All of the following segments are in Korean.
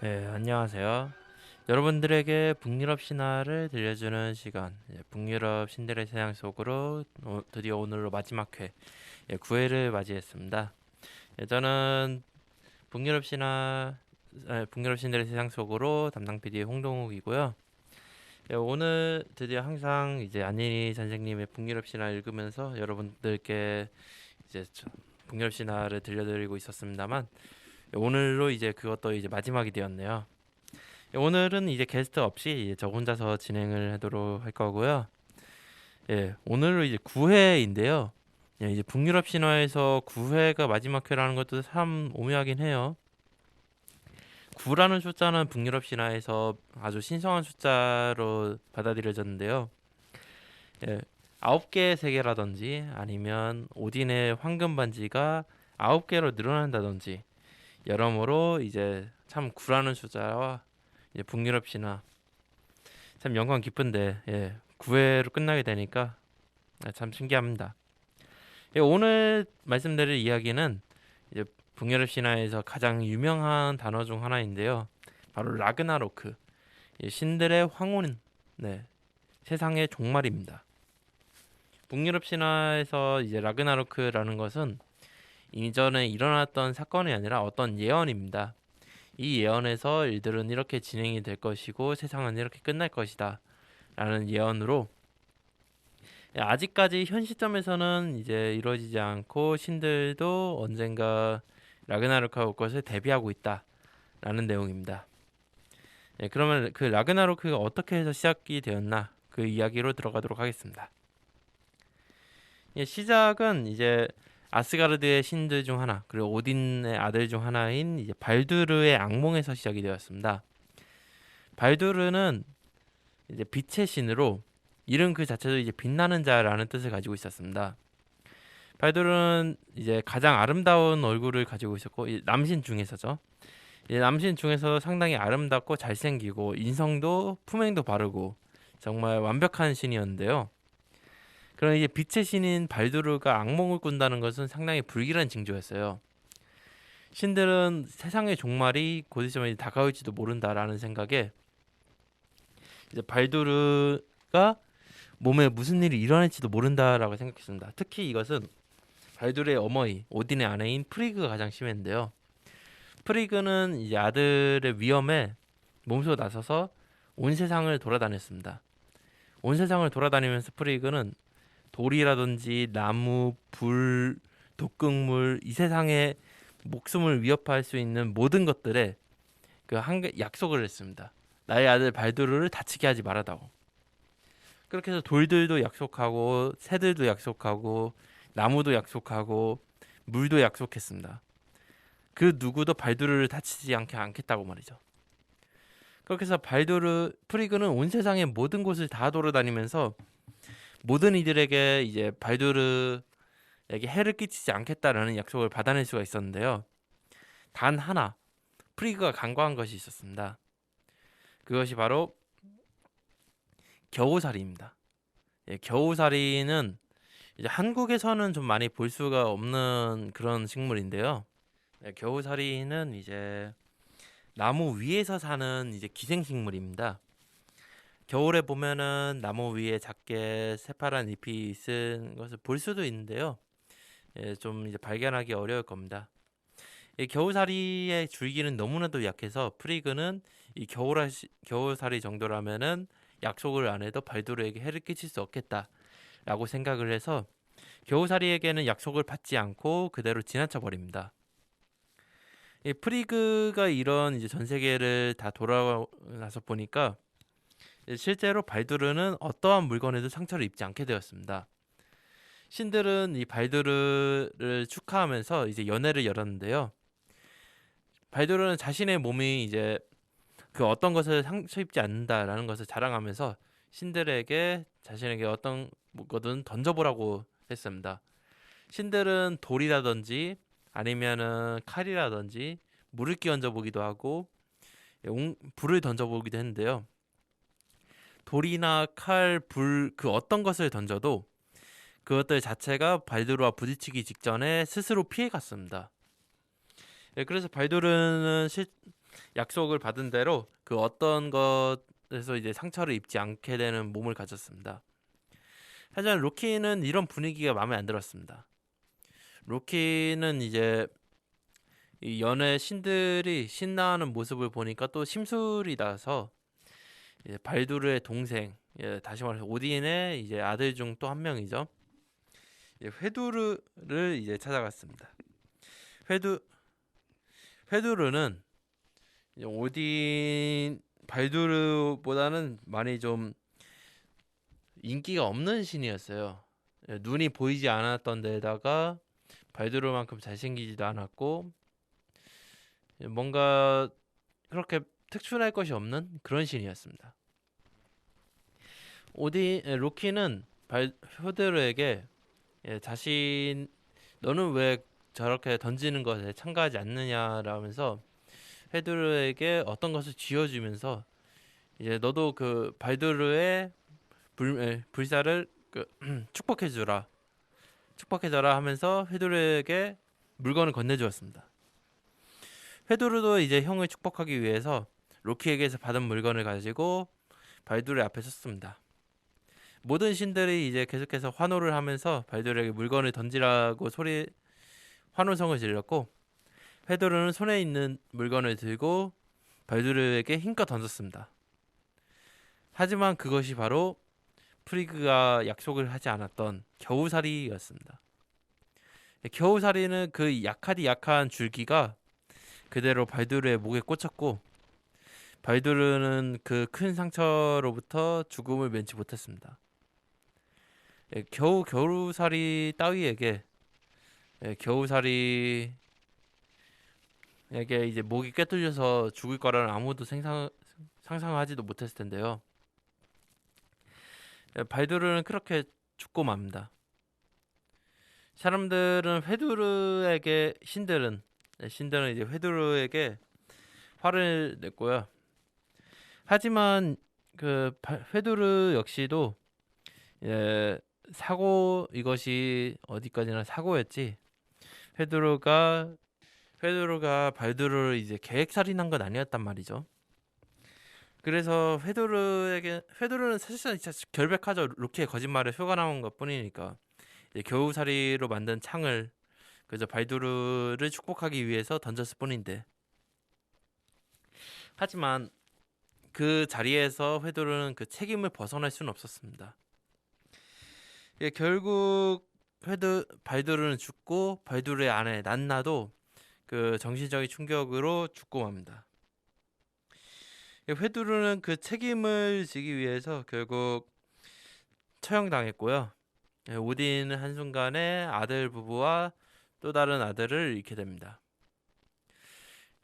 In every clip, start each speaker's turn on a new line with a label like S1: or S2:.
S1: 네, 안녕하세요. 여러분들에게 북유럽 신화를 들려주는 시간, 북유럽 신들의 세상 속으로 드디어 오늘로 마지막 회, 9회를 맞이했습니다. 저는 북유럽 신화, 북유럽 신들의 세상 속으로 담당 PD 홍동욱이고요. 오늘 드디어 항상 이제 안예리 선생님의 북유럽 신화 읽으면서 여러분들께 이제 북유럽 신화를 들려드리고 있었습니다만, 오늘로 이제 그것도 이제 마지막이 되었네요. 오늘은 이제 게스트 없이 이제 저 혼자서 진행을 하도록 할 거고요. 오늘은 이제 9회인데요. 이제 북유럽 신화에서 9회가 마지막 회라는 것도 참 오묘하긴 해요. 9라는 숫자는 북유럽 신화에서 아주 신성한 숫자로 받아들여졌는데요. 예, 9개의 세계라든지 아니면 오딘의 황금 반지가 9개로 늘어난다든지 여러모로 이제 참 9라는 숫자와 이제 북유럽 신화 참 연관 깊은데 9회로 끝나게 되니까 참 신기합니다. 오늘 말씀드릴 이야기는 이제 북유럽 신화에서 가장 유명한 단어 중 하나인데요. 바로 라그나로크, 신들의 황혼, 네, 세상의 종말입니다. 북유럽 신화에서 이제 라그나로크라는 것은 이전에 일어났던 사건이 아니라 어떤 예언입니다. 이 예언에서 일들은 이렇게 진행이 될 것이고 세상은 이렇게 끝날 것이다 라는 예언으로 아직까지 현 시점에서는 이제 이루어지지 않고 신들도 언젠가 라그나로크가 올 것을 대비하고 있다라는 내용입니다. 그러면 그 라그나로크가 어떻게 해서 시작이 되었나 그 이야기로 들어가도록 하겠습니다. 시작은 이제 아스가르드의 신들 중 하나 그리고 오딘의 아들 중 하나인 이제 발두르의 악몽에서 시작이 되었습니다. 발두르는 이제 빛의 신으로 이름 그 자체도 이제 빛나는 자라는 뜻을 가지고 있었습니다. 발돌은 이제 가장 아름다운 얼굴을 가지고 있었고 남신 중에서죠. 남신 중에서 상당히 아름답고 잘생기고 인성도 품행도 바르고 정말 완벽한 신이었는데요. 그런 이제 빛의 신인 발두르가 악몽을 꾼다는 것은 상당히 불길한 징조였어요. 신들은 세상의 종말이 곧 있으면 다가올지도 모른다라는 생각에 이제 발두르가 몸에 무슨 일이 일어날지도 모른다라고 생각했습니다. 특히 이것은 발두르의 어머니 오딘의 아내인 프리그가 가장 심했는데요. 프리그는 이제 아들의 위험에 몸소 나서서 온 세상을 돌아다녔습니다. 온 세상을 돌아다니면서 프리그는 돌이라든지 나무, 불, 독극물 이 세상의 목숨을 위협할 수 있는 모든 것들에 약속을 했습니다. 나의 아들 발두르를 다치게 하지 말아다오. 그렇게 해서 돌들도 약속하고 새들도 약속하고 나무도 약속하고 물도 약속했습니다. 그 누구도 발두르를 다치지 않겠다고 말이죠. 그렇게 해서 발두르 프리그는 온 세상의 모든 곳을 다 돌아다니면서 모든 이들에게 이제 발두르에게 해를 끼치지 않겠다라는 약속을 받아낼 수가 있었는데요. 단 하나 프리그가 간과한 것이 있었습니다. 그것이 바로 겨우살이입니다. 겨우살이는 이제 한국에서는 좀 많이 볼 수가 없는 그런 식물인데요. 겨우살이는 이제 나무 위에서 사는 이제 기생식물입니다. 겨울에 보면은 나무 위에 작게 새파란 잎이 있는 것을 볼 수도 있는데요. 좀 이제 발견하기 어려울 겁니다. 이 겨우살이의 줄기는 너무나도 약해서 프리그는 이 겨우살이 정도라면은 약속을 안 해도 발두르에게 해를 끼칠 수 없겠다라고 생각을 해서 겨우살이에게는 약속을 받지 않고 그대로 지나쳐 버립니다. 이 프리그가 이런 이제 전 세계를 다 돌아나서 보니까 실제로 발두르는 어떠한 물건에도 상처를 입지 않게 되었습니다. 신들은 이 발두르를 축하하면서 이제 연회를 열었는데요. 발두르는 자신의 몸이 이제 그 어떤 것을 상처 입지 않는다라는 것을 자랑하면서 신들에게 자신에게 어떤 거든 던져보라고 했습니다. 신들은 돌이라든지 아니면은 칼이라든지 물을 끼얹어 보기도 하고 불을 던져 보기도 했는데요. 돌이나 칼, 불 그 어떤 것을 던져도 그것들 자체가 발두르와 부딪히기 직전에 스스로 피해갔습니다. 그래서 발두르는 약속을 받은 대로 그 어떤 것에서 이제 상처를 입지 않게 되는 몸을 가졌습니다. 하지만 로키는 이런 분위기가 마음에 안 들었습니다. 로키는 이제 이 연애 신들이 신나하는 모습을 보니까 또 심술이 나서 이제 발두르의 동생, 다시 말해서 오딘의 이제 아들 중 또 한 명이죠. 회두르를 이제 찾아갔습니다. 회두 회두르는 오딘 발두르보다는 많이 좀 인기가 없는 신이었어요. 눈이 보이지 않았던 데다가 발두르만큼 잘생기지도 않았고 뭔가 그렇게 특출할 것이 없는 그런 신이었습니다. 로키는 효드르에게 자신 너는 왜 저렇게 던지는 것에 참가하지 않느냐라면서 헤드르에게 어떤 것을 쥐어주면서 이제 너도 그 발두르의 불사를 축복해줘라 하면서 헤드르에게 물건을 건네주었습니다. 헤드르도 이제 형을 축복하기 위해서 로키에게서 받은 물건을 가지고 발두르 앞에 섰습니다. 모든 신들이 이제 계속해서 환호를 하면서 발두르에게 물건을 던지라고 환호성을 질렀고 헤드르는 손에 있는 물건을 들고 발두르에게 힘껏 던졌습니다. 하지만 그것이 바로 프리그가 약속을 하지 않았던 겨우살이였습니다. 겨우살이는 그 약한 줄기가 그대로 발두르의 목에 꽂혔고 발두르는 그 큰 상처로부터 죽음을 면치 못했습니다. 겨우살이 따위에게 겨우살이에게 이제 목이 꿰뚫려서 죽을 거라는 아무도 상상하지도 못했을 텐데요. 발두르는 그렇게 죽고 맙니다. 사람들은 신들은 이제 회두르에게 화를 냈고요. 하지만 그 회두르 역시도 이것이 어디까지나 사고였지. 회두르가 발두르를 이제 계획살인한 건 아니었단 말이죠. 그래서 회두르는 사실상 진짜 결백하죠. 로키의 거짓말에 효가 나온 것뿐이니까 겨우살이로 만든 창을 그저 발두르를 축복하기 위해서 던졌을 뿐인데. 하지만 그 자리에서 회두르는 그 책임을 벗어날 수는 없었습니다. 결국 발두르는 죽고 발두르의 아내 난나도 그 정신적인 충격으로 죽고 맙니다. 회두르는 그 책임을 지기 위해서 결국 처형당했고요. 오딘은 한순간에 아들 부부와 또 다른 아들을 잃게 됩니다.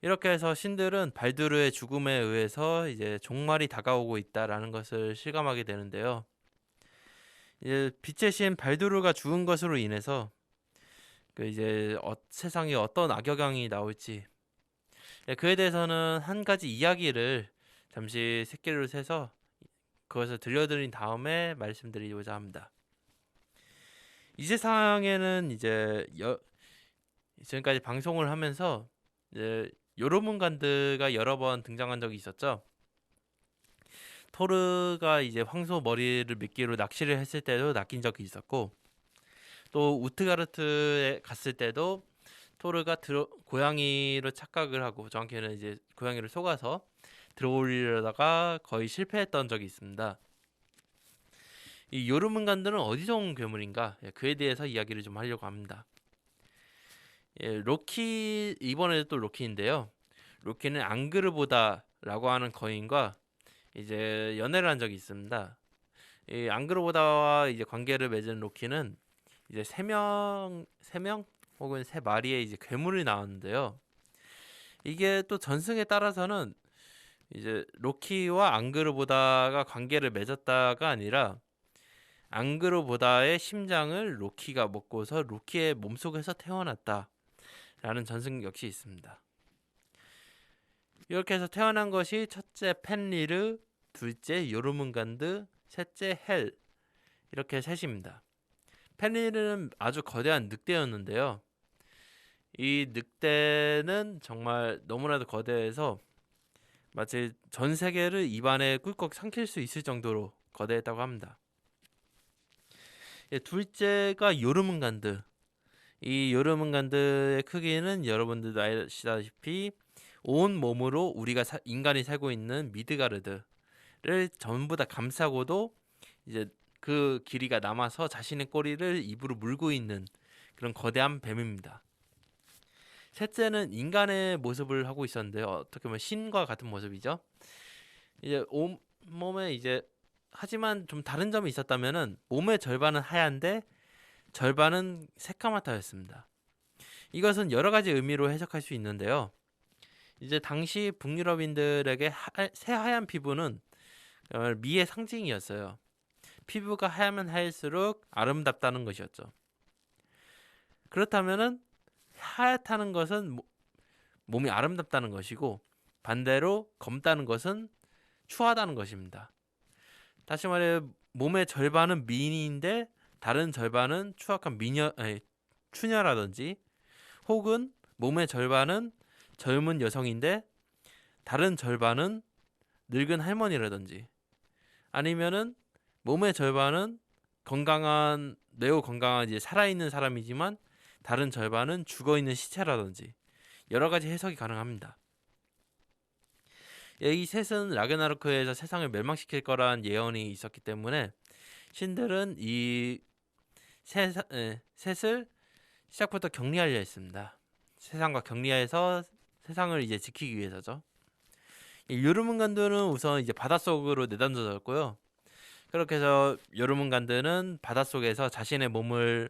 S1: 이렇게 해서 신들은 발두르의 죽음에 의해서 이제 종말이 다가오고 있다라는 것을 실감하게 되는데요. 이제 빛의 신 발두르가 죽은 것으로 인해서 이제 세상에 어떤 악영향이 나올지 그에 대해서는 한 가지 이야기를 잠시 새끼를 세서 그것을 들려드린 다음에 말씀드리고자 합니다. 이 세상에는 이제 지금까지 방송을 하면서 이제 요르문간드가 여러 번 등장한 적이 있었죠. 토르가 이제 황소 머리를 미끼로 낚시를 했을 때도 낚인 적이 있었고 또 우트가르트에 갔을 때도 토르가 고양이로 착각을 하고 정확히는 이제 고양이를 속아서 들어올리려다가 거의 실패했던 적이 있습니다. 이 요르문간드는 어디서 온 괴물인가? 그에 대해서 이야기를 좀 하려고 합니다. 로키 이번에도 또 로키인데요. 로키는 앙그르보다라고 하는 거인과 이제 연애를 한 적이 있습니다. 이 앙그르보다와 이제 관계를 맺은 로키는 이제 세 명 혹은 세 마리의 이제 괴물이 나왔는데요. 이게 또 전승에 따라서는 이제 로키와 앙그르보다가 관계를 맺었다가 아니라 앙그르보다의 심장을 로키가 먹고서 로키의 몸속에서 태어났다라는 전승 역시 있습니다. 이렇게 해서 태어난 것이 첫째 펜리르, 둘째 요르문간드, 셋째 헬 이렇게 셋입니다. 펜리르는 아주 거대한 늑대였는데요. 이 늑대는 정말 너무나도 거대해서 마치 전 세계를 입안에 꿀꺽 삼킬 수 있을 정도로 거대했다고 합니다. 둘째가 요르문간드. 이 요르문간드의 크기는 여러분들도 아시다시피 온 몸으로 인간이 살고 있는 미드가르드를 전부 다 감싸고도 이제 그 길이가 남아서 자신의 꼬리를 입으로 물고 있는 그런 거대한 뱀입니다. 셋째는 인간의 모습을 하고 있었는데요. 어떻게 보면 신과 같은 모습이죠. 이제 온몸에 이제 하지만 좀 다른 점이 있었다면은 몸의 절반은 하얀데 절반은 새까맣다였습니다. 이것은 여러 가지 의미로 해석할 수 있는데요. 이제 당시 북유럽인들에게 새하얀 피부는 미의 상징이었어요. 피부가 하얗면 하얄수록 아름답다는 것이었죠. 그렇다면은 하얗다는 것은 몸이 아름답다는 것이고 반대로 검다는 것은 추하다는 것입니다. 다시 말해 몸의 절반은 미인인데 다른 절반은 추악한 추녀라든지 혹은 몸의 절반은 젊은 여성인데 다른 절반은 늙은 할머니라든지 아니면은 몸의 절반은 매우 건강한 이제 살아있는 사람이지만 다른 절반은 죽어있는 시체라든지 여러 가지 해석이 가능합니다. 이 셋은 라그나로크에서 세상을 멸망시킬 거란 예언이 있었기 때문에 신들은 이 셋을 시작부터 격리하려 했습니다. 세상과 격리해서 세상을 이제 지키기 위해서죠. 요르문간드는 우선 이제 바닷속으로 내던져졌고요. 그렇게 해서 요르문간드는 바닷속에서 자신의 몸을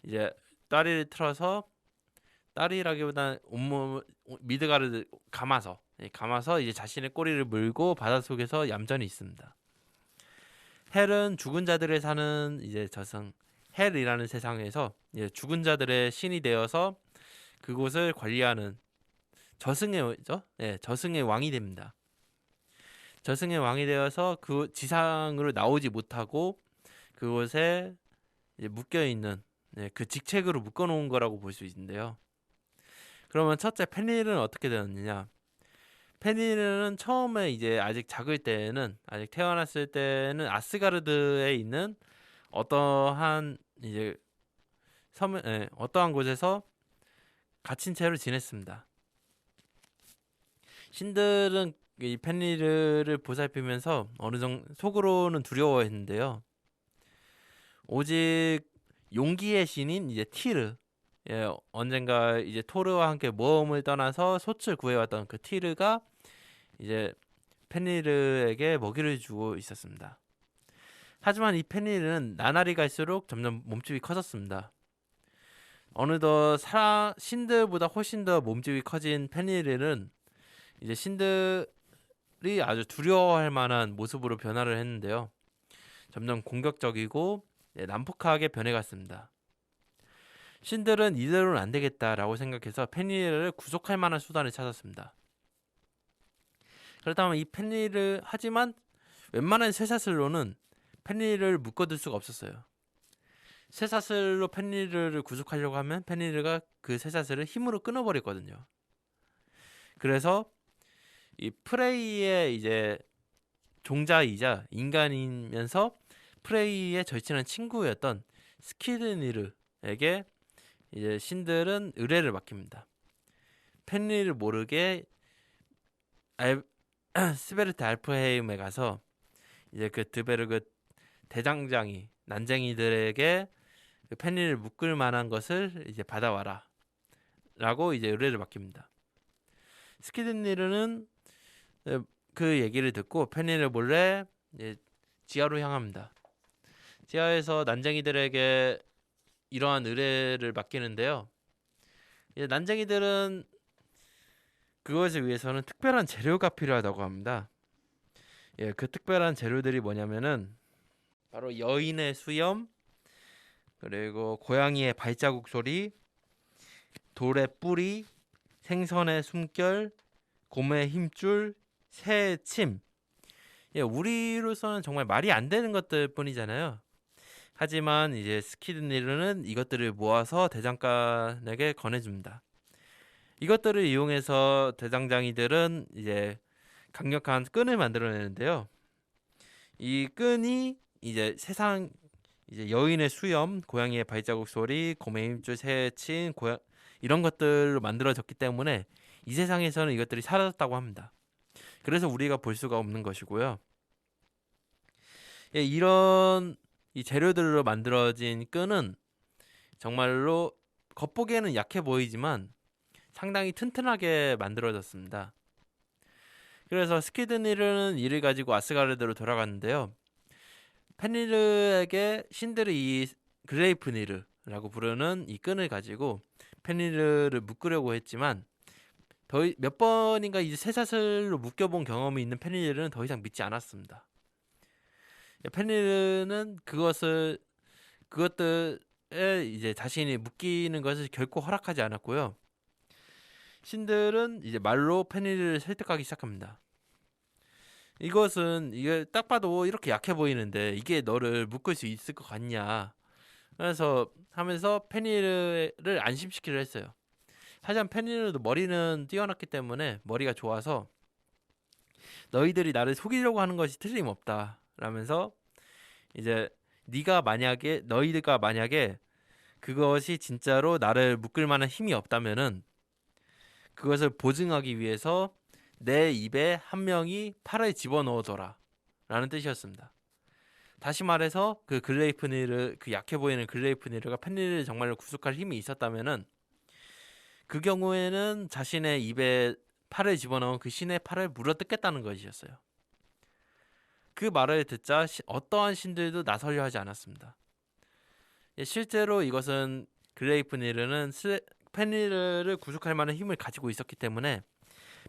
S1: 이제 다리를 틀어서 다리라기보다는 온몸 미드가르드 감아서 이제 자신의 꼬리를 물고 바닷속에서 얌전히 있습니다. 헬은 죽은 자들을 사는 이제 저승 헬이라는 세상에서 이제 죽은 자들의 신이 되어서 그곳을 관리하는 저승의 왕이 됩니다. 저승의 왕이 되어서 그 지상으로 나오지 못하고 그곳에 묶여 있는 그 직책으로 묶어놓은 거라고 볼 수 있는데요. 그러면 첫째 페닐은 어떻게 되었느냐? 페닐은 처음에 이제 아직 태어났을 때는 아스가르드에 있는 어떠한 이제 어떠한 곳에서 갇힌 채로 지냈습니다. 신들은 이 페닐을 보살피면서 어느 정도 속으로는 두려워했는데요. 오직 용기의 신인 이제 티르, 언젠가 이제 토르와 함께 모험을 떠나서 솥을 구해왔던 그 티르가 이제 페닐에게 먹이를 주고 있었습니다. 하지만 이 페닐은 나날이 갈수록 점점 몸집이 커졌습니다. 어느덧 신들보다 훨씬 더 몸집이 커진 페닐은 이제 신들이 아주 두려워할 만한 모습으로 변화를 했는데요. 점점 공격적이고 난폭하게 변해갔습니다. 신들은 이대로는 안 되겠다라고 생각해서 페닐을 구속할 만한 수단을 찾았습니다. 그렇다면 하지만 웬만한 쇠사슬로는 페닐을 묶어둘 수가 없었어요. 쇠사슬로 페닐을 구속하려고 하면 페닐가 그 쇠사슬을 힘으로 끊어버렸거든요. 그래서 이 프레이의 이제 종자이자 인간이면서 프레이의 절친한 친구였던 스키드니르에게 이제 신들은 의뢰를 맡깁니다. 페닐을 모르게 스베르트 알프헤임에 가서 이제 그 드베르그 대장장이 난쟁이들에게 그 페닐을 묶을 만한 것을 이제 받아와라 라고 이제 의뢰를 맡깁니다. 스키드니르는 그 얘기를 듣고 페닐을 몰래 이제 지하로 향합니다. 지하에서 난쟁이들에게 이러한 의뢰를 맡기는데요. 이제 난쟁이들은 그것을 위해서는 특별한 재료가 필요하다고 합니다. 그 특별한 재료들이 뭐냐면은 바로 여인의 수염, 그리고 고양이의 발자국 소리, 돌의 뿌리, 생선의 숨결, 곰의 힘줄, 새의 침. 우리로서는 정말 말이 안 되는 것들 뿐이잖아요. 하지만 이제 스키드니르는 이것들을 모아서 대장간에게 권해줍니다. 이것들을 이용해서 대장장이들은 이제 강력한 끈을 만들어내는데요. 이 끈이 이제 세상 이제 여인의 수염, 고양이의 발자국 소리, 곰의 힘줄, 새의 침, 이런 것들로 만들어졌기 때문에 이 세상에서는 이것들이 사라졌다고 합니다. 그래서 우리가 볼 수가 없는 것이고요. 예, 이런 이 재료들로 만들어진 끈은 정말로 겉보기에는 약해 보이지만 상당히 튼튼하게 만들어졌습니다. 그래서 스키드니르는 이를 가지고 아스가르드로 돌아갔는데요. 펜리르에게 신들이 이 글레이프니르라고 부르는 이 끈을 가지고 펜리르를 묶으려고 했지만 몇 번인가 이제 쇠사슬로 묶여본 경험이 있는 펜리르는 더 이상 믿지 않았습니다. 펜리르는 그것들에 이제 자신이 묶이는 것을 결코 허락하지 않았고요. 신들은 이제 말로 펜리르를 설득하기 시작합니다. 이게 딱 봐도 이렇게 약해 보이는데 이게 너를 묶을 수 있을 것 같냐. 그래서 하면서 펜리르를 안심시키려 했어요. 하지만 펜리르도 머리는 뛰어났기 때문에 머리가 좋아서 너희들이 나를 속이려고 하는 것이 틀림없다 라면서 이제 너희들가 만약에 그것이 진짜로 나를 묶을 만한 힘이 없다면은 그것을 보증하기 위해서 내 입에 한 명이 팔을 집어넣어줘라 라는 뜻이었습니다. 다시 말해서 그 약해 보이는 글레이프니르가 펜리르를 정말로 구속할 힘이 있었다면은 그 경우에는 자신의 입에 팔을 집어넣은 그 신의 팔을 물어뜯겠다는 것이었어요. 그 말을 듣자 어떠한 신들도 나서려 하지 않았습니다. 실제로 이것은 글레이프니르는 펜리르를 구속할 만한 힘을 가지고 있었기 때문에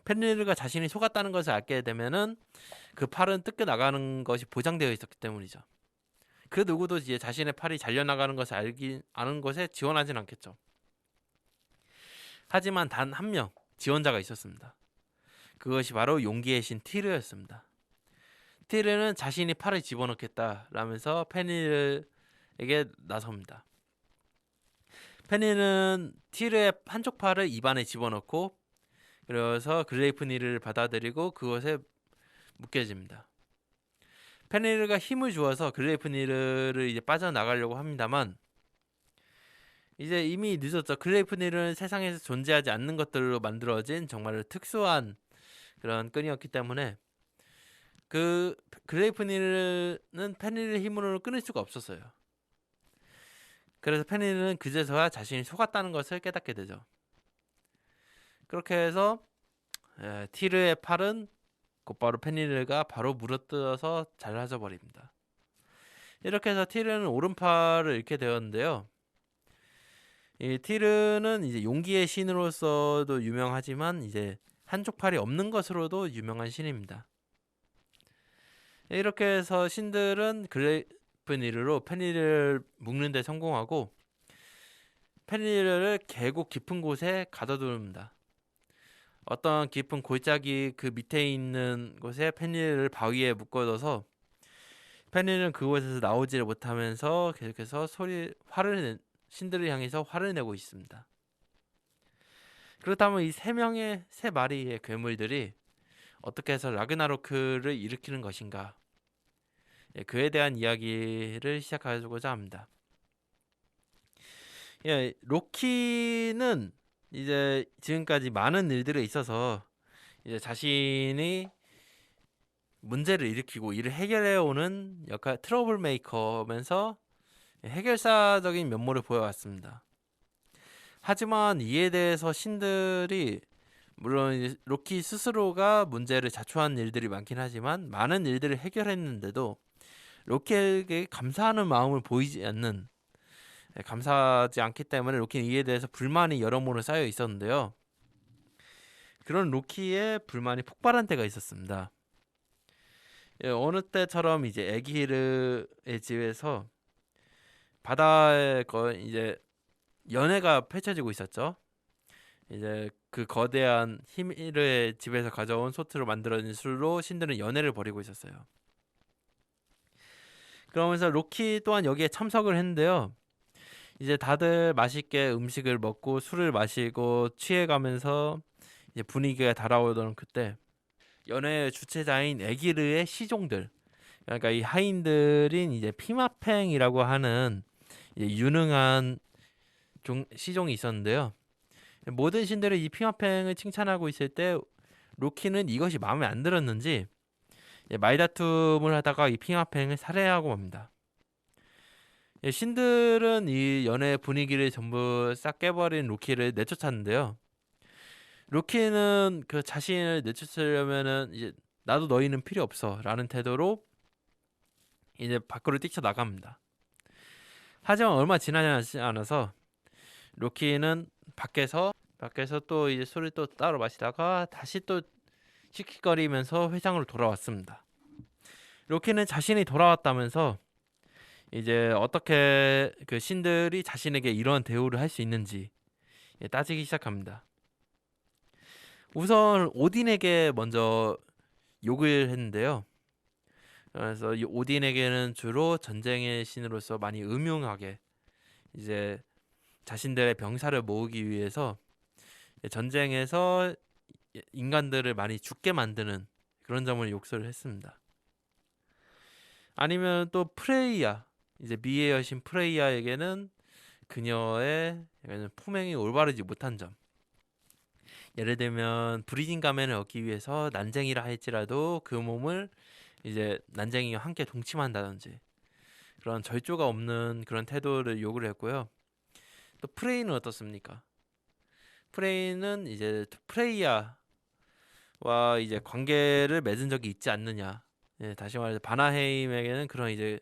S1: 펜리르가 자신이 속았다는 것을 알게 되면은 그 팔은 뜯겨 나가는 것이 보장되어 있었기 때문이죠. 그 누구도 이제 자신의 팔이 잘려나가는 것을 아는 것에 지원하진 않겠죠. 하지만 단 한 명 지원자가 있었습니다. 그것이 바로 용기의 신 티르였습니다. 티르는 자신이 팔을 집어넣겠다라면서 펜리르에게 나섭니다. 펜리르는 티르의 한쪽 팔을 입안에 집어넣고 그래서 글레이프니르를 받아들이고 그것에 묶여집니다. 펜리르가 힘을 주어서 글레이프니르를 이제 빠져나가려고 합니다만 이제 이미 늦었죠. 글레이프니르는 세상에서 존재하지 않는 것들로 만들어진 정말 특수한 그런 끈이었기 때문에 그 글레이프니르는 펜리르의 힘으로 끊을 수가 없었어요. 그래서 펜리르는 그제서야 자신이 속았다는 것을 깨닫게 되죠. 그렇게 해서 티르의 팔은 곧바로 펜리르가 바로 물어뜯어서 잘라져 버립니다. 이렇게 해서 티르는 오른팔을 잃게 되었는데요. 이 티르는 이제 용기의 신으로서도 유명하지만 이제 한쪽 팔이 없는 것으로도 유명한 신입니다. 이렇게 해서 신들은 글레이프니르로 펜리르를 묶는 데 성공하고 펜리르를 계곡 깊은 곳에 가둬둡니다. 어떤 깊은 골짜기 그 밑에 있는 곳에 펜리르를 바위에 묶어둬서 펜리르는 그곳에서 나오지를 못하면서 계속해서 신들을 향해서 화를 내고 있습니다. 그렇다면 이 세 마리의 괴물들이 어떻게 해서 라그나로크를 일으키는 것인가? 그에 대한 이야기를 시작하고자 합니다. 로키는 이제 지금까지 많은 일들에 있어서 이제 자신이 문제를 일으키고 이를 해결해오는 트러블 메이커면서 해결사적인 면모를 보여왔습니다. 하지만 이에 대해서 신들이 물론 로키 스스로가 문제를 자초한 일들이 많긴 하지만 많은 일들을 해결했는데도 로키에게 감사하는 마음을 보이지 않는 감사하지 않기 때문에 로키는 이에 대해서 불만이 여러모로 쌓여 있었는데요. 그런 로키의 불만이 폭발한 때가 있었습니다. 어느 때처럼 이제 에기르의 집에서 바다에 이제 연회가 펼쳐지고 있었죠. 이제 그 거대한 히미르의 집에서 가져온 소트로 만들어진 술로 신들은 연회를 벌이고 있었어요. 그러면서 로키 또한 여기에 참석을 했는데요. 이제 다들 맛있게 음식을 먹고 술을 마시고 취해가면서 이제 분위기가 달아오던 그때 연애의 주체자인 에기르의 시종들, 그러니까 이 하인들인 이제 피마팽이라고 하는 이제 유능한 시종이 있었는데요. 모든 신들이 이 피마팽을 칭찬하고 있을 때 로키는 이것이 마음에 안 들었는지 말다툼을 하다가 이 피마팽을 살해하고 맙니다. 신들은 이 연애 분위기를 전부 싹 깨버린 로키를 내쫓았는데요. 로키는 그 자신을 내쫓으려면은 이제 나도 너희는 필요 없어라는 태도로 이제 밖으로 뛰쳐나갑니다. 하지만 얼마 지나지 않아서 로키는 밖에서 또 이제 술을 또 따로 마시다가 다시 또 씩씩거리면서 회장으로 돌아왔습니다. 로키는 자신이 돌아왔다면서 이제 어떻게 그 신들이 자신에게 이런 대우를 할 수 있는지 따지기 시작합니다. 우선 오딘에게 먼저 욕을 했는데요. 그래서 이 오딘에게는 주로 전쟁의 신으로서 많이 음흉하게 이제 자신들의 병사를 모으기 위해서 전쟁에서 인간들을 많이 죽게 만드는 그런 점을 욕설을 했습니다. 아니면 또 프레이야, 이제 미의 여신 프레이야에게는 그녀의 품행이 올바르지 못한 점, 예를 들면 브리딩 가면을 얻기 위해서 난쟁이라 할지라도 그 몸을 이제 난쟁이와 함께 동침한다든지 그런 절조가 없는 그런 태도를 요구를 했고요. 또 프레이는 어떻습니까? 프레이는 이제 프레이야와 이제 관계를 맺은 적이 있지 않느냐. 다시 말해서 바나헤임에게는 그런 이제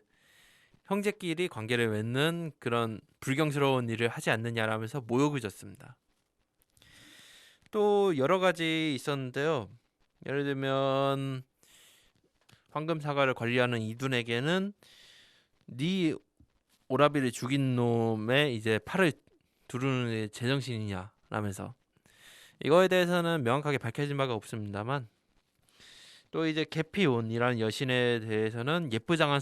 S1: 형제끼리 관계를 맺는 그런 불경스러운 일을 하지 않느냐라면서 모욕을 줬습니다. 또 여러 가지 있었는데요. 예를 들면 황금 사과를 관리하는 이둔에게는 네 오라비를 죽인 놈의 이제 팔을 두르는 제정신이냐 라면서 이거에 대해서는 명확하게 밝혀진 바가 없습니다만 또 이제 게피온이라는 여신에 대해서는 예쁘장한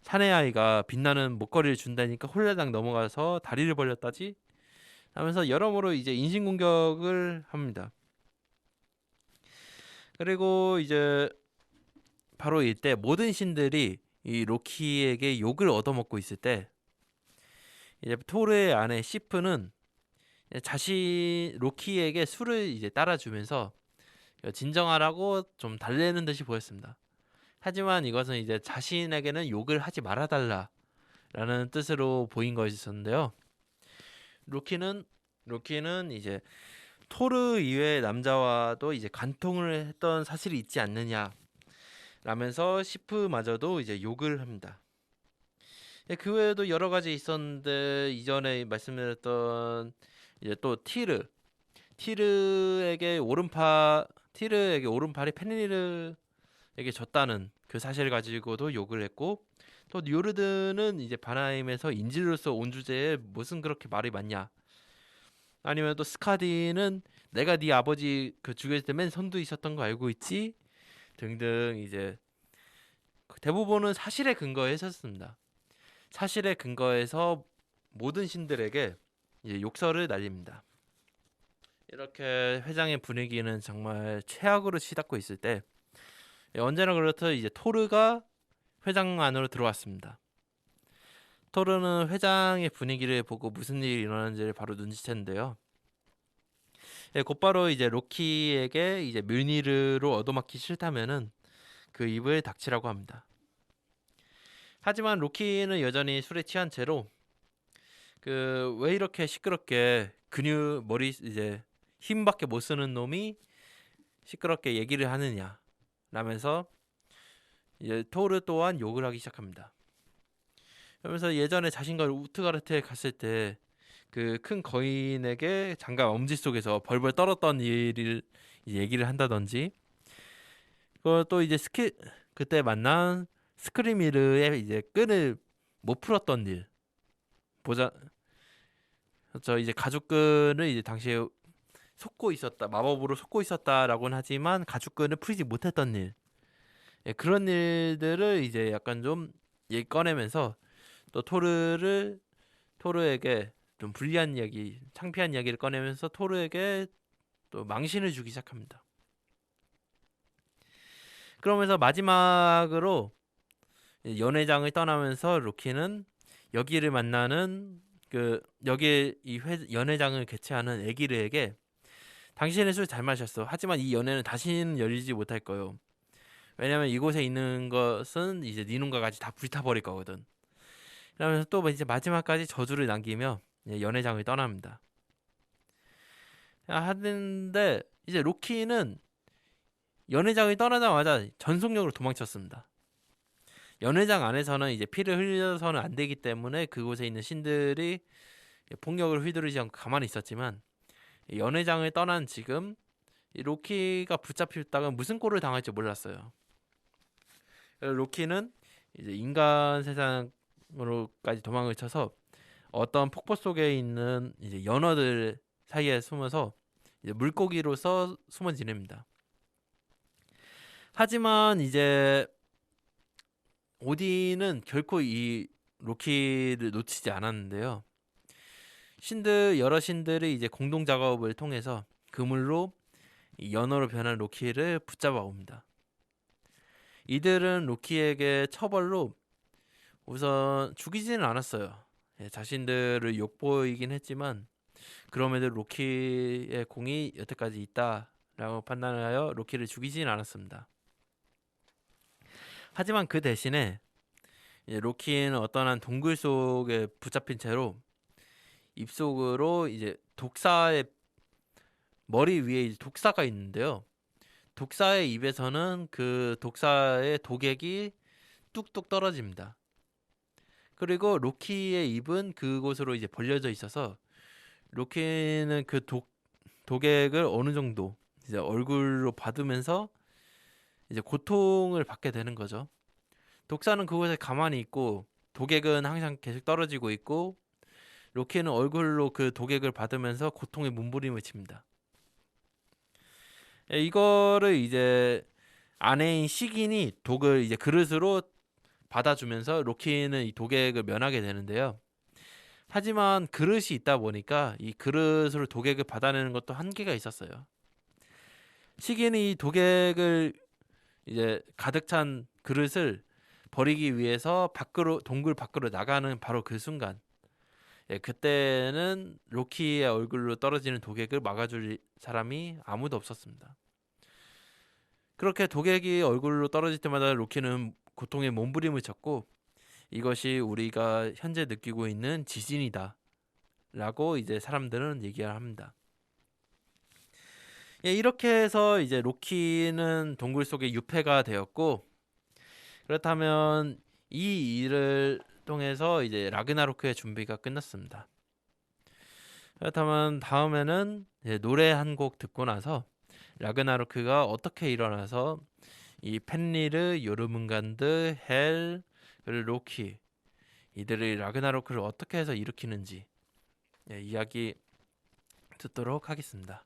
S1: 사내아이가 빛나는 목걸이를 준다니까 홀라당 넘어가서 다리를 벌렸다지 하면서 여러모로 이제 인신공격을 합니다. 그리고 이제 바로 이때 모든 신들이 이 로키에게 욕을 얻어먹고 있을 때 이제 토르의 아내 시프는 자신 로키에게 술을 이제 따라주면서 진정하라고 좀 달래는 듯이 보였습니다. 하지만 이것은 이제 자신에게는 욕을 하지 말아달라라는 뜻으로 보인 것이었는데요. 로키는 이제 토르 이외의 남자와도 이제 간통을 했던 사실이 있지 않느냐 라면서 시프마저도 이제 욕을 합니다. 그 외에도 여러 가지 있었는데 이전에 말씀드렸던 이제 또 티르에게 오른팔이 페니르에게 졌다는 그 사실을 가지고도 욕을 했고 또 요르드는 이제 바나임에서 인질로서 온 주제에 무슨 그렇게 말이 많냐, 아니면 또 스카디는 내가 네 아버지 그 죽였을 때 맨 선두 있었던 거 알고 있지 등등 이제 대부분은 사실에 근거했었습니다. 사실에 근거해서 모든 신들에게 이제 욕설을 날립니다. 이렇게 회장의 분위기는 정말 최악으로 치닫고 있을 때 언제나 그렇듯 이제 토르가 회장 안으로 들어왔습니다. 토르는 회장의 분위기를 보고 무슨 일이 일어나는지를 바로 눈치챘는데요. 곧바로 이제 로키에게 이제 뮬니르로 얻어맞기 싫다면은 그 입을 닥치라고 합니다. 하지만 로키는 여전히 술에 취한 채로 그 왜 이렇게 시끄럽게 머리 이제 힘밖에 못 쓰는 놈이 시끄럽게 얘기를 하느냐 라면서 이제 토르 또한 욕을 하기 시작합니다. 그러면서 예전에 자신과 우트가르트에 갔을 때 그 큰 거인에게 장갑 엄지 속에서 벌벌 떨었던 일을 얘기를 한다든지, 또 이제 그때 만난 스크리미르의 이제 끈을 못 풀었던 일, 저 이제 가죽끈을 이제 당시에 마법으로 속고 있었다라고는 하지만 가죽끈을 풀지 못했던 일, 그런 일들을 이제 약간 좀 꺼내면서 또 토르에게 좀 불리한 이야기, 창피한 이야기를 꺼내면서 토르에게 또 망신을 주기 시작합니다. 그러면서 마지막으로 연회장을 떠나면서 로키는 여기를 만나는 여기에 연회장을 개최하는 에기르에게 당신의 술 잘 마셨어. 하지만 이 연회는 다시는 열리지 못할 거요. 왜냐면 이곳에 있는 것은 이제 네 눈과 같이 다 불타버릴 거거든. 그러면서 또 이제 마지막까지 저주를 남기며 연회장을 떠납니다. 하는데 이제 로키는 연회장을 떠나자마자 전속력으로 도망쳤습니다. 연회장 안에서는 이제 피를 흘려서는 안 되기 때문에 그곳에 있는 신들이 폭력을 휘두르지 않고 가만히 있었지만 연회장을 떠난 지금 로키가 붙잡혔다가 무슨 꼴을 당할지 몰랐어요. 로키는 이제 인간 세상으로까지 도망을 쳐서 어떤 폭포 속에 있는 이제 연어들 사이에 숨어서 이제 물고기로서 숨어 지냅니다. 하지만 이제 오딘은 결코 이 로키를 놓치지 않았는데요. 여러 신들이 이제 공동 작업을 통해서 그물로 연어로 변한 로키를 붙잡아 옵니다. 이들은 로키에게 처벌로 우선 죽이지는 않았어요. 자신들을 욕보이긴 했지만 그럼에도 로키의 공이 여태까지 있다라고 판단하여 로키를 죽이지는 않았습니다. 하지만 그 대신에 로키는 어떤 한 동굴 속에 붙잡힌 채로 입속으로 이제 독사의 머리 위에 이제 독사가 있는데요. 독사의 입에서는 그 독사의 독액이 뚝뚝 떨어집니다. 그리고 로키의 입은 그곳으로 이제 벌려져 있어서 로키는 그 독액을 어느 정도 이제 얼굴로 받으면서 이제 고통을 받게 되는 거죠. 독사는 그곳에 가만히 있고 독액은 항상 계속 떨어지고 있고 로키는 얼굴로 그 독액을 받으면서 고통의 몸부림을 칩니다. 이거를 이제 아내인 시긴이 독을 이제 그릇으로 받아주면서 로키는 이 독액을 면하게 되는데요. 하지만 그릇이 있다 보니까 이 그릇으로 독액을 받아내는 것도 한계가 있었어요. 시긴이 이 독액을 이제 가득 찬 그릇을 버리기 위해서 동굴 밖으로 나가는 바로 그 순간, 그때는 로키의 얼굴로 떨어지는 독액을 막아줄 사람이 아무도 없었습니다. 그렇게 독액이 얼굴로 떨어질 때마다 로키는 고통의 몸부림을 쳤고 이것이 우리가 현재 느끼고 있는 지진이다 라고 이제 사람들은 얘기를 합니다. 이렇게 해서 이제 로키는 동굴 속에 유폐가 되었고, 그렇다면 이 일을 통해서 이제 라그나로크의 준비가 끝났습니다. 그렇다면 다음에는 이제 노래 한 곡 듣고 나서 라그나로크가 어떻게 일어나서 이 펜리르, 요르문간드, 헬, 그리고 로키 이들이 라그나로크를 어떻게 해서 일으키는지 이야기 듣도록 하겠습니다.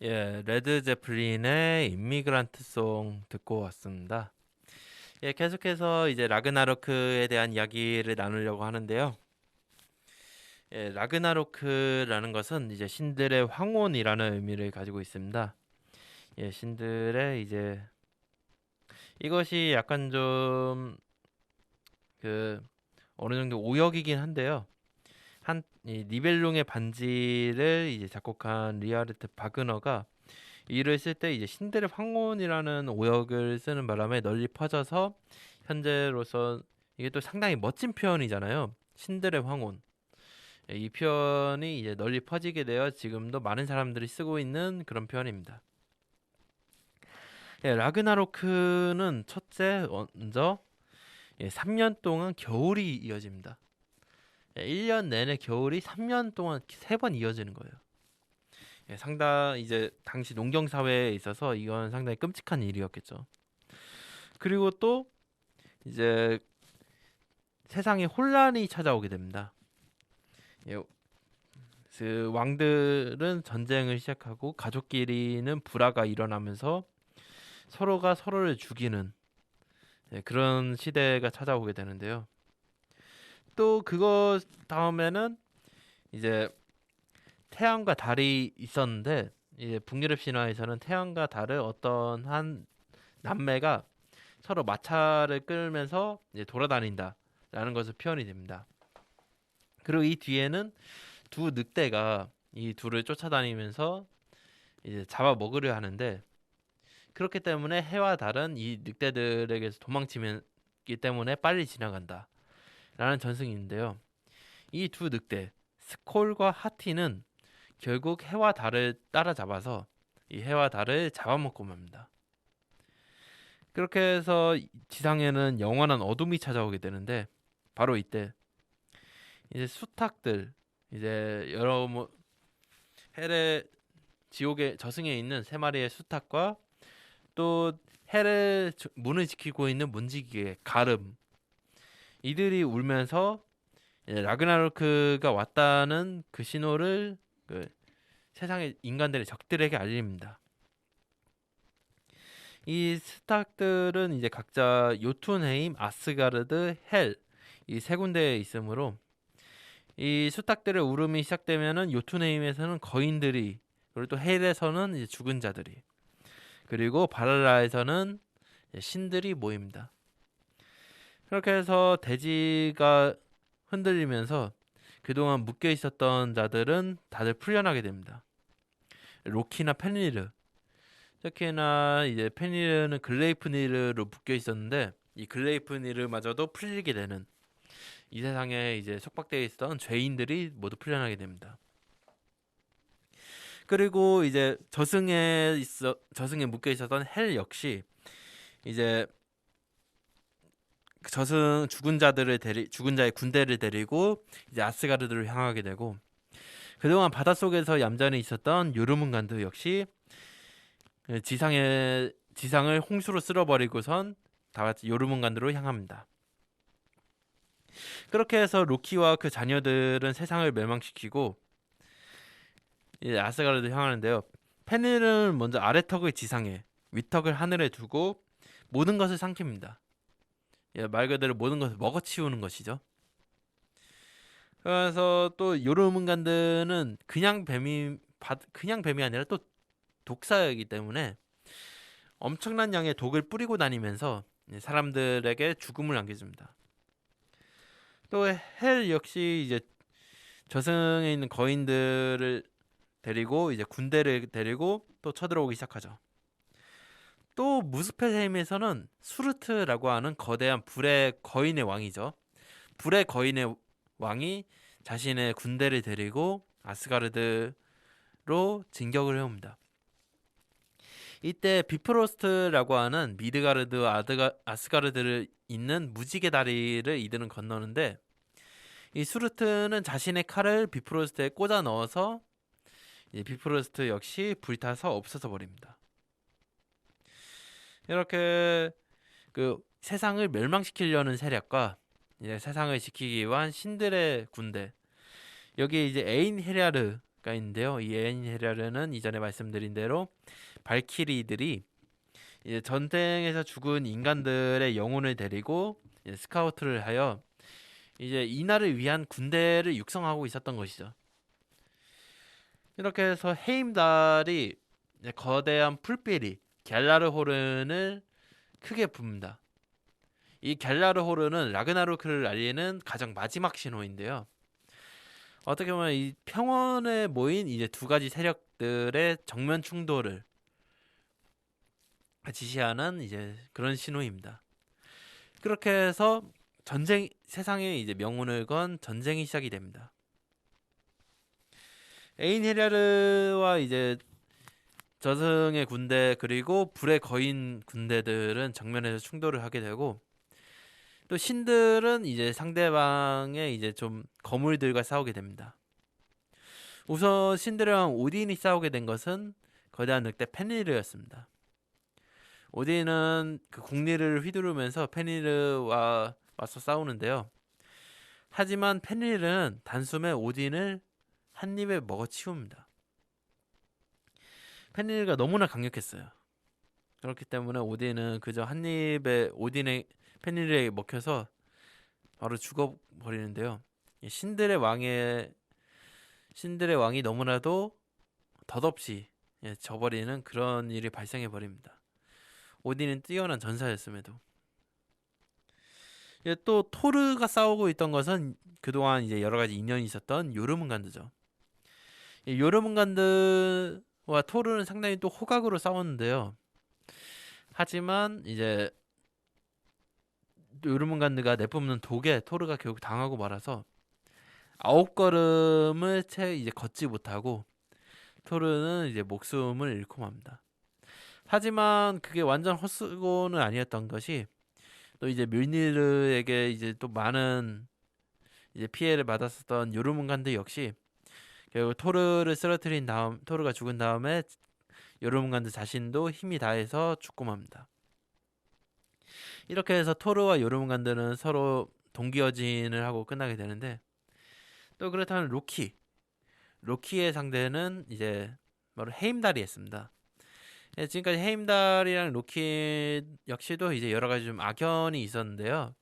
S1: 예, 레드 제플린의 임미그란트송 듣고 왔습니다. 예, 계속해서 이제 라그나로크에 대한 이야기를 나누려고 하는데요. 예, 라그나로크라는 것은 이제 신들의 황혼이라는 의미를 가지고 있습니다. 예, 신들의 이제 이것이 약간 좀 그 어느 정도 오역이긴 한데요. 이 니벨룽의 반지를 이제 작곡한 리하르트 바그너가 이를 쓸 때 이제 신들의 황혼이라는 오역을 쓰는 바람에 널리 퍼져서 현재로서 이게 또 상당히 멋진 표현이잖아요. 신들의 황혼. 예, 이 표현이 이제 널리 퍼지게 되어 지금도 많은 사람들이 쓰고 있는 그런 표현입니다. 예, 라그나로크는 첫째 먼저 3년 동안 겨울이 이어집니다. 1년 내내 겨울이 3년 동안 3번 이어지는 거예요. 상당 이제 당시 농경 사회에 있어서 이건 상당히 끔찍한 일이었겠죠. 그리고 또 이제 세상에 혼란이 찾아오게 됩니다. 예, 그 왕들은 전쟁을 시작하고 가족끼리는 불화가 일어나면서 서로가 서로를 죽이는 그런 시대가 찾아오게 되는데요. 또 그거 다음에는 이제 태양과 달이 있었는데 이제 북유럽 신화에서는 태양과 달을 어떤 한 남매가 서로 마차를 끌면서 이제 돌아다닌다라는 것을 표현이 됩니다. 그리고 이 뒤에는 두 늑대가 이 둘을 쫓아다니면서 이제 잡아 먹으려 하는데 그렇기 때문에 해와 달은 이 늑대들에게서 도망치기 때문에 빨리 지나간다라는 전승이 있는데요. 이 두 늑대 스콜과 하티는 결국 해와 달을 따라잡아서 이 해와 달을 잡아먹고 맙니다. 그렇게 해서 지상에는 영원한 어둠이 찾아오게 되는데 바로 이때 이제 수탉들 이제 여러 헬의 지옥의 저승에 있는 세 마리의 수탉과 또 헬의 문을 지키고 있는 문지기의 가름 이들이 울면서 라그나로크가 왔다는 그 신호를 그 세상의 인간들의 적들에게 알립니다. 이 스탁들은 이제 각자 요툰헤임, 아스가르드, 헬 이 세 군데에 있으므로 이 수탉들의 울음이 시작되면은 요툰헤임에서는 거인들이 그리고 또 헬에서는 이제 죽은 자들이 그리고 바랄라에서는 신들이 모입니다. 그렇게 해서 대지가 흔들리면서 그동안 묶여 있었던 자들은 다들 풀려나게 됩니다. 로키나 펜리르 특히나 이제 펜리르는 글레이프니르로 묶여 있었는데 이 글레이프니르마저도 풀리게 되는 이 세상에 이제 속박되어 있었던 죄인들이 모두 풀려나게 됩니다. 그리고 이제 저승에 묶여 있었던 헬 역시 이제 죽은 자의 군대를 데리고 이제 아스가르드를 향하게 되고 그동안 바닷속에서 얌전히 있었던 요르문간드 역시 지상을 홍수로 쓸어버리고선 다 같이 요르문간드로 향합니다. 그렇게 해서 로키와 그 자녀들은 세상을 멸망시키고 이제 아스가르드 향하는데요. 페닐은 먼저 아래턱을 지상에, 윗턱을 하늘에 두고 모든 것을 삼킵니다. 말 그대로 모든 것을 먹어치우는 것이죠. 그래서 또 요르문간드는 그냥 뱀이 아니라 또 독사이기 때문에 엄청난 양의 독을 뿌리고 다니면서 사람들에게 죽음을 안겨줍니다. 또 헬 역시 이제 저승에 있는 거인들을 데리고 이제 군대를 데리고 또 쳐들어오기 시작하죠. 또 무스펠헤임에서는 수르트라고 하는 거대한 불의 거인의 왕이죠. 불의 거인의 왕이 자신의 군대를 데리고 아스가르드로 진격을 해옵니다. 이때 비프로스트라고 하는 미드가르드 아스가르드를 잇는 무지개 다리를 이들은 건너는데 이 수르트는 자신의 칼을 비프로스트에 꽂아 넣어서 비프로스트 역시 불타서 없어져 버립니다. 이렇게 그 세상을 멸망시키려는 세력과 이제 세상을 지키기 위한 신들의 군대 여기 이제 에인헤리아르 있는데요. 이 에인헤레르는 이전에 말씀드린 대로 발키리들이 이제 전쟁에서 죽은 인간들의 영혼을 데리고 이제 스카우트를 하여 이제 이날을 위한 군대를 육성하고 있었던 것이죠. 이렇게 해서 헤임달이 이제 거대한 풀비리 갤라르호른을 크게 붑니다. 이 갤라르호른은 라그나로크를 알리는 가장 마지막 신호인데요. 어떻게 보면 이 평원에 모인 이제 두 가지 세력들의 정면 충돌을 지시하는 이제 그런 신호입니다. 그렇게 해서 전쟁 세상에 이제 명운을 건 전쟁이 시작이 됩니다. 에인헤리아르와 이제 저승의 군대 그리고 불에 거인 군대들은 정면에서 충돌을 하게 되고 또 신들은 이제 상대방의 이제 좀 거물들과 싸우게 됩니다. 우선 신들이랑 오딘이 싸우게 된 것은 거대한 늑대 펜리르였습니다. 오딘은 그 궁리를 휘두르면서 펜리르와 맞서 싸우는데요. 하지만 펜리르는 단숨에 오딘을 한 입에 먹어치웁니다. 펜리르가 너무나 강력했어요. 그렇기 때문에 오딘은 그저 한 입에 오딘의 펜리르에 먹혀서 바로 죽어버리는데요. 신들의 왕이 너무나도 덧없이 져버리는 그런 일이 발생해 버립니다. 오딘은 뛰어난 전사였음에도. 또 토르가 싸우고 있던 것은 그동안 이제 여러 가지 인연이 있었던 요르문간드죠. 요르문간드와 토르는 상당히 또 호각으로 싸웠는데요. 하지만 이제 요르문간드가 내뿜는 독에 토르가 결국 당하고 말아서 9걸음을 채 이제 걷지 못하고 토르는 이제 목숨을 잃고 맙니다. 하지만 그게 완전 헛수고는 아니었던 것이 또 이제 뮬니르에게 이제 또 많은 이제 피해를 받았었던 요르문간드 역시 결국 토르를 쓰러뜨린 다음 토르가 죽은 다음에 요르문간드 자신도 힘이 다해서 죽고 맙니다. 이렇게 해서 토르와 요르문간드는 서로 동기어진을 하고 끝나게 되는데 또 그렇다면 로키의 상대는 이제 바로 헤임달이었습니다. 지금까지 헤임달이랑 로키 역시도 이제 여러 가지 좀 악연이 있었는데요.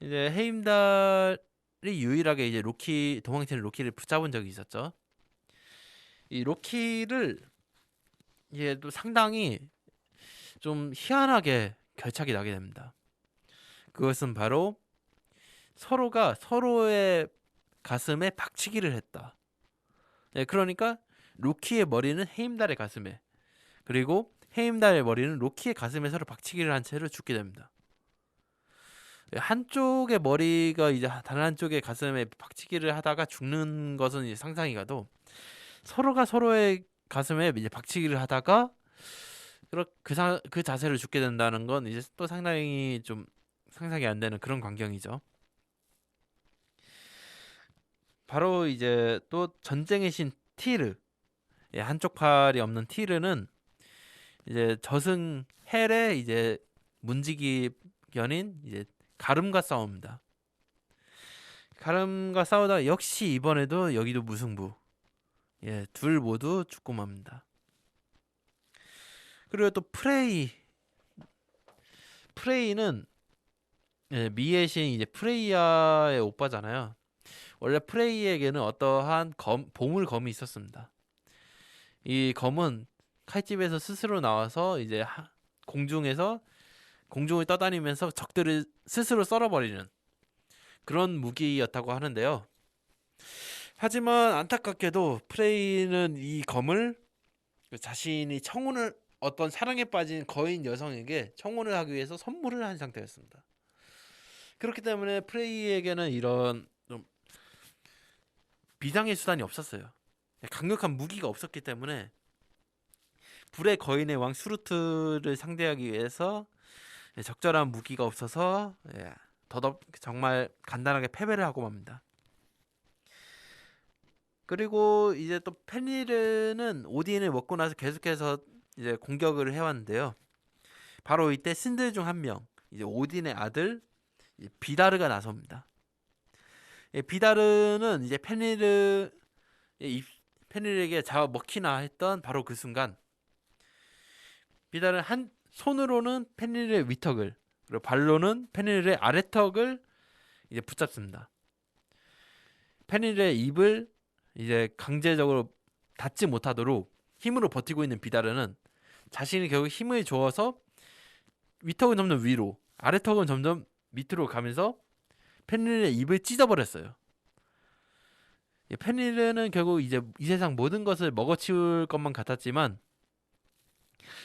S1: 이제 헤임달이 유일하게 이제 도망치는 로키를 붙잡은 적이 있었죠. 이 로키를 이제 또 상당히 좀 희한하게 결착이 나게 됩니다. 그것은 바로 서로가 서로의 가슴에 박치기를 했다. 그러니까 로키의 머리는 헤임달의 가슴에 그리고 헤임달의 머리는 로키의 가슴에 서로 박치기를 한 채로 죽게 됩니다. 한쪽의 머리가 이제 다른 한쪽의 가슴에 박치기를 하다가 죽는 것은 이제 상상이 가도 서로가 서로의 가슴에 이제 박치기를 하다가 그 자세로 죽게 된다는 건 이제 또 상당히 좀 상상이 안 되는 그런 광경이죠. 바로 이제 또 전쟁의 신 티르, 한쪽 팔이 없는 티르는 이제 저승 헬의 이제 문지기견인 이제 가름과 싸웁니다. 가름과 싸우다 역시 이번에도 여기도 무승부. 둘 모두 죽고 맙니다. 그리고 또 프레이는 미의 신 이제 프레이야의 오빠잖아요. 원래 프레이에게는 어떠한 보물검이 있었습니다. 이 검은 칼집에서 스스로 나와서 이제 공중을 떠다니면서 적들을 스스로 썰어버리는 그런 무기였다고 하는데요. 하지만 안타깝게도 프레이는 이 검을 자신이 어떤 사랑에 빠진 거인 여성에게 청혼을 하기 위해서 선물을 한 상태였습니다. 그렇기 때문에 프레이에게는 이런 좀 비장의 수단이 없었어요. 강력한 무기가 없었기 때문에 불의 거인의 왕 수루트를 상대하기 위해서 적절한 무기가 없어서 정말 간단하게 패배를 하고 맙니다. 그리고 이제 또 펜리르는 오딘을 먹고 나서 계속해서 이제 공격을 해왔는데요. 바로 이때 신들 중 한 명, 이제 오딘의 아들 비다르가 나섭니다. 비다르는 이제 펜리르의 이 페니르에게 잡아먹히나 했던 바로 그 순간 비달은 한 손으로는 페니르의 위턱을 그리고 발로는 페니르의 아래턱을 이제 붙잡습니다. 페니르의 입을 이제 강제적으로 닫지 못하도록 힘으로 버티고 있는 비다르는 자신이 결국 힘을 줘서 위턱은 점점 위로, 아래턱은 점점 밑으로 가면서 페니르의 입을 찢어버렸어요. 페니르는 결국 이제 이 세상 모든 것을 먹어치울 것만 같았지만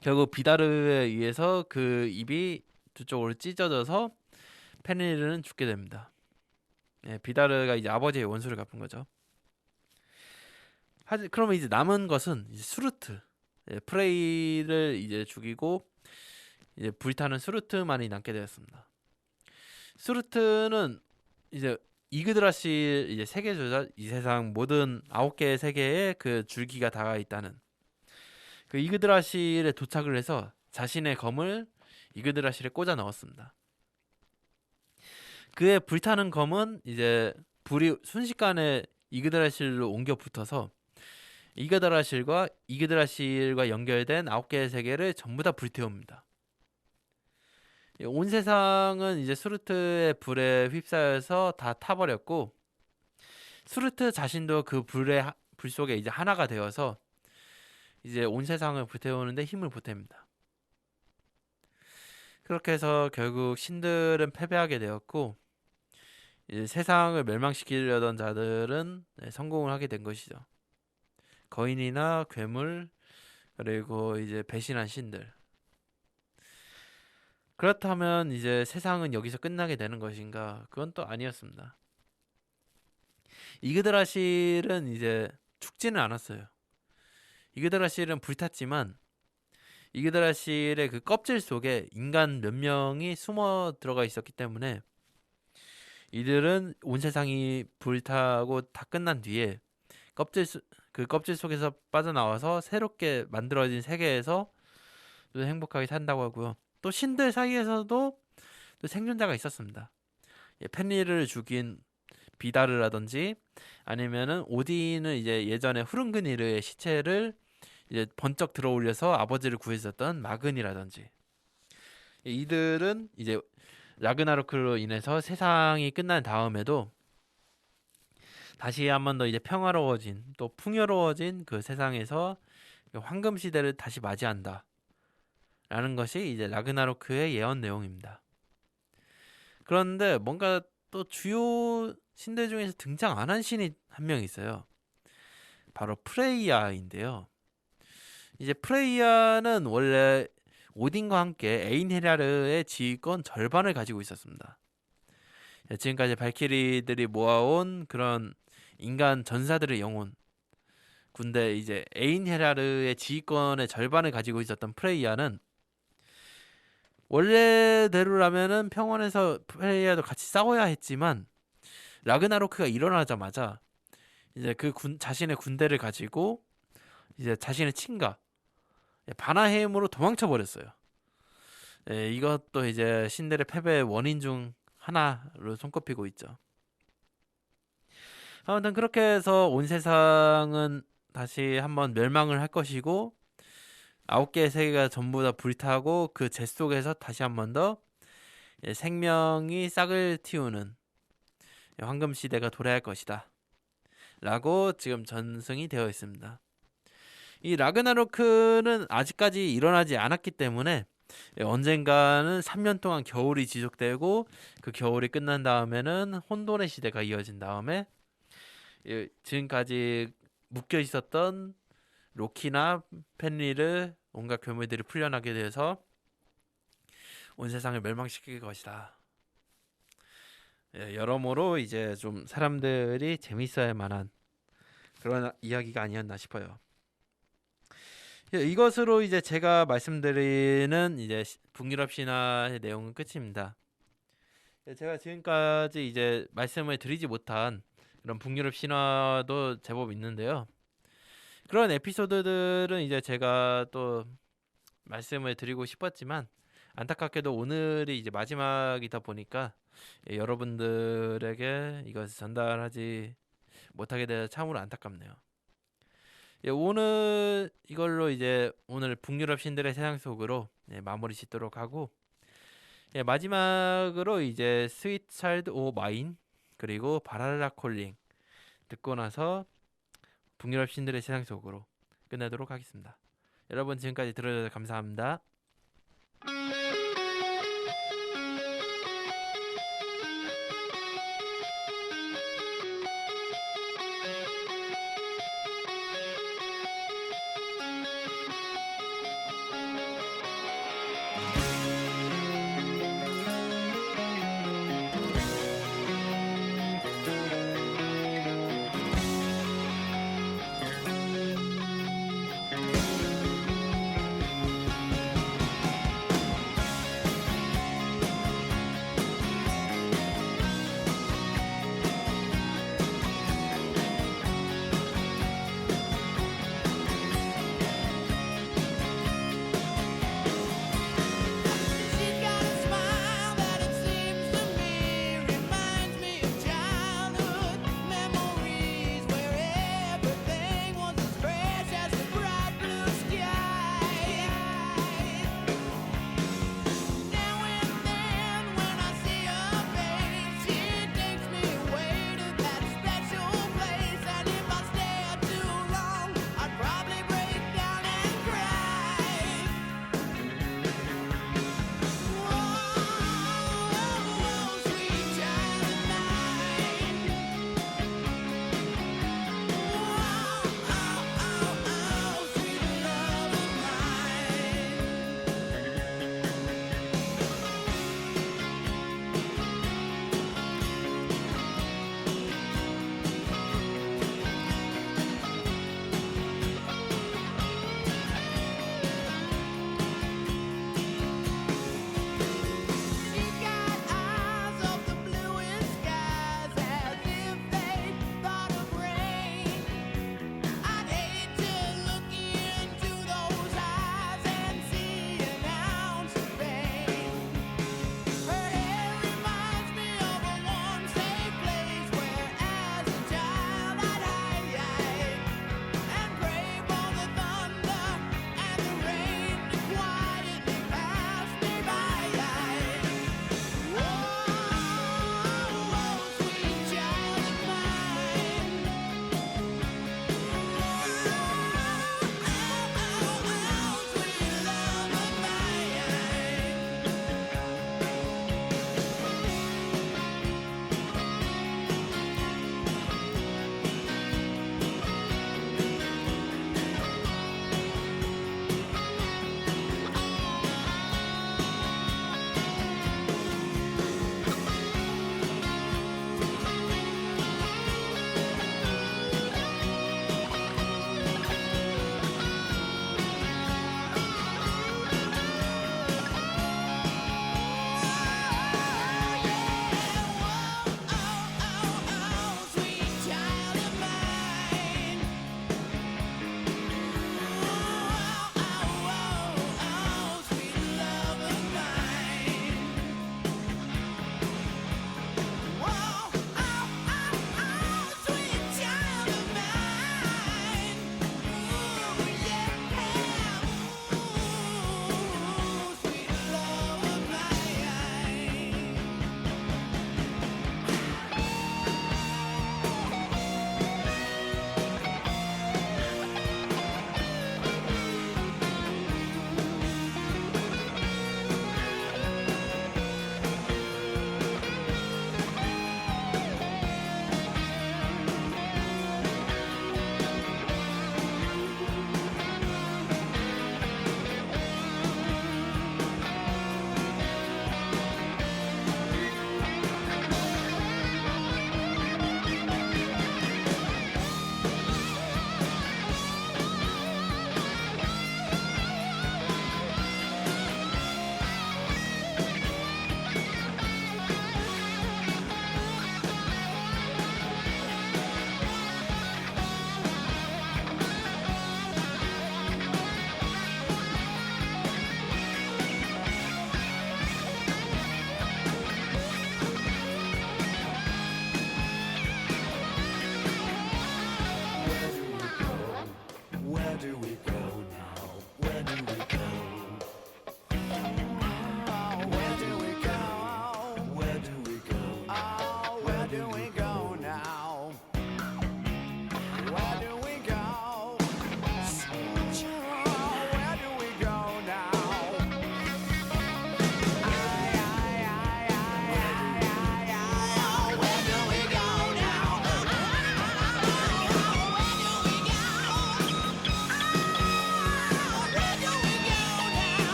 S1: 결국 비다르에 의해서 그 입이 두 쪽으로 찢어져서 페니르는 죽게 됩니다. 비다르가 이제 아버지의 원수를 갚은 거죠. 그러면 이제 남은 것은 이제 수르트, 프레이를 이제 죽이고 이제 불타는 수르트만이 남게 되었습니다. 수르트는 이제 이그드라실 이제 세계조자, 이 세상 모든 9개의 세계에 그 줄기가 닿아 있다는 그 이그드라실에 도착을 해서 자신의 검을 이그드라실에 꽂아 넣었습니다. 그의 불타는 검은 이제 불이 순식간에 이그드라실로 옮겨 붙어서 이그드라실과 연결된 9개의 세계를 전부 다 불태웁니다. 온 세상은 이제 수르트의 불에 휩싸여서 다 타버렸고 수르트 자신도 그 불 속에 이제 하나가 되어서 이제 온 세상을 불태우는데 힘을 보탭니다. 그렇게 해서 결국 신들은 패배하게 되었고 이제 세상을 멸망시키려던 자들은 성공을 하게 된 것이죠. 거인이나 괴물 그리고 이제 배신한 신들. 그렇다면 이제 세상은 여기서 끝나게 되는 것인가? 그건 또 아니었습니다. 이그드라실은 이제 죽지는 않았어요. 이그드라실은 불탔지만 이그드라실의 그 껍질 속에 인간 몇 명이 숨어 들어가 있었기 때문에 이들은 온 세상이 불타고 다 끝난 뒤에 그 껍질 속에서 빠져나와서 새롭게 만들어진 세계에서 또 행복하게 산다고 하고요. 또 신들 사이에서도 또 생존자가 있었습니다. 펜리를 죽인 비다르라든지 아니면은 오딘은 이제 예전에 후른그니르의 시체를 이제 번쩍 들어올려서 아버지를 구했었던 마근이라든지 이들은 이제 라그나로크로 인해서 세상이 끝난 다음에도 다시 한 번 더 이제 평화로워진 또 풍요로워진 그 세상에서 황금 시대를 다시 맞이한다. 라는 것이 이제 라그나로크의 예언 내용입니다. 그런데 뭔가 또 주요 신들 중에서 등장 안 한 신이 한 명 있어요. 바로 프레이야인데요. 이제 프레이야는 원래 오딘과 함께 에인헤라르의 지휘권 절반을 가지고 있었습니다. 지금까지 발키리들이 모아온 그런 인간 전사들의 영혼 군대 이제 에인헤라르의 지휘권의 절반을 가지고 있었던 프레이야는 원래대로라면은 평원에서 프레이야도 같이 싸워야 했지만 라그나로크가 일어나자마자 이제 그 자신의 군대를 가지고 이제 자신의 친가 바나헤임으로 도망쳐 버렸어요. 이것도 이제 신들의 패배의 원인 중 하나로 손꼽히고 있죠. 아무튼 그렇게 해서 온 세상은 다시 한번 멸망을 할 것이고 9개의 세계가 전부 다 불타고 그 재 속에서 다시 한번 더 생명이 싹을 틔우는 황금 시대가 도래할 것이다. 라고 지금 전승이 되어 있습니다. 이 라그나로크는 아직까지 일어나지 않았기 때문에 언젠가는 3년 동안 겨울이 지속되고 그 겨울이 끝난 다음에는 혼돈의 시대가 이어진 다음에 지금까지 묶여 있었던 로키나 펜리르 온갖 괴물들이 풀려나게 돼서 온 세상을 멸망시킬 것이다. 여러모로 이제 좀 사람들이 재밌어할 만한 그런 이야기가 아니었나 싶어요. 이것으로 이제 제가 말씀드리는 이제 북유럽 신화의 내용은 끝입니다. 제가 지금까지 이제 말씀을 드리지 못한 그런 북유럽 신화도 제법 있는데요. 그런 에피소드들은 이제 제가 또 말씀을 드리고 싶었지만 안타깝게도 오늘이 이제 마지막이다 보니까 여러분들에게 이것을 전달하지 못하게 돼서 참으로 안타깝네요. 예, 오늘 이걸로 이제 오늘 북유럽 신들의 세상 속으로 마무리 짓도록 하고, 예, 마지막으로 이제 스윗 차일드 오 마인 그리고 바랄라 콜링 듣고 나서 북유럽 신들의 세상 속으로 끝내도록 하겠습니다. 여러분 지금까지 들어주셔서 감사합니다.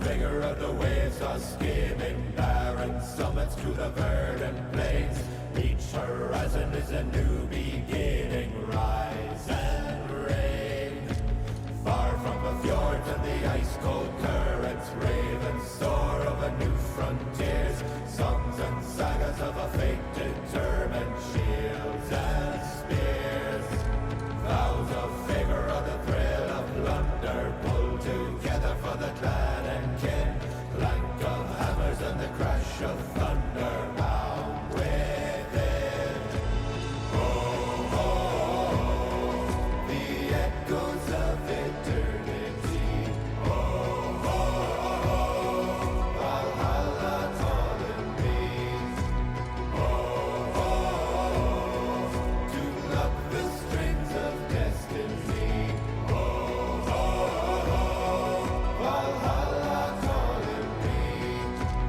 S2: vigor of the waves are skimming barren summits to the verdant plains. Each horizon is a new beginning. Rise and reign. Far from the fjords and the ice-cold currents, ravens soar over new frontiers. Songs and sagas of a fate determined, shields and spears. Vows of favor or the thrill of plunder, pull together for the clan and kin. Clank of hammers and the crash of thunder, bound within. Oh, oh, oh, the echoes of eternity. Oh, oh, oh, Valhalla calling me. Oh, oh, oh, to love the strings of destiny. Oh, oh, oh, Valhalla calling me.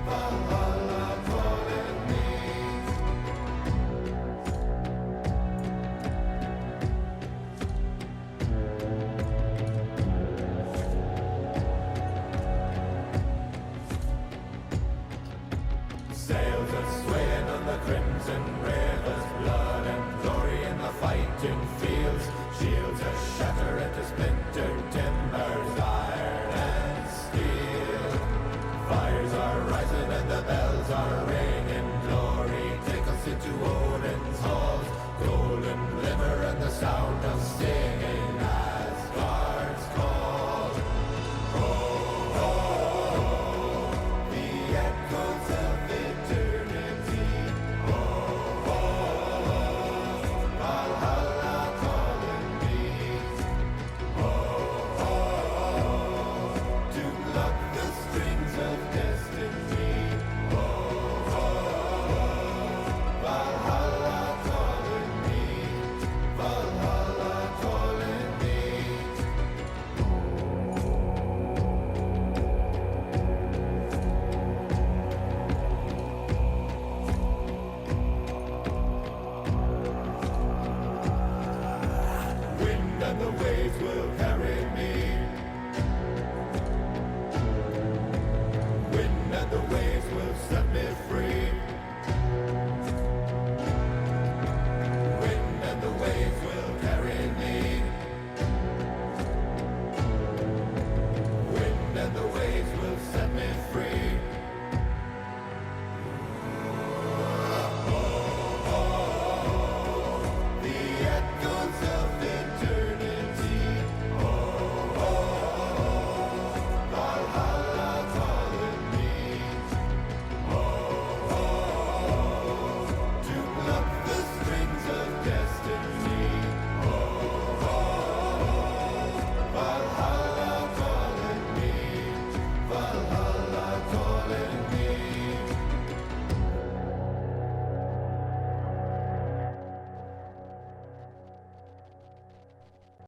S2: Valhalla calling me. Sails are swaying on the crimson rivers, blood and glory in the fighting fields. Shields are shattered into splintered timbers, iron and steel. Fires are rising and the bells are ringing. Glory take us into Odin's halls. Golden glimmer and the sound of singing as guards call. Oh, oh, oh, the echoes of eternity. Oh, oh, oh, Valhalla calling me. Oh, oh, oh, to pluck the strings of destiny. Oh, oh, oh, Valhalla calling me. Valhalla calling me. Wind and the waves will carry me. Wind and the waves will set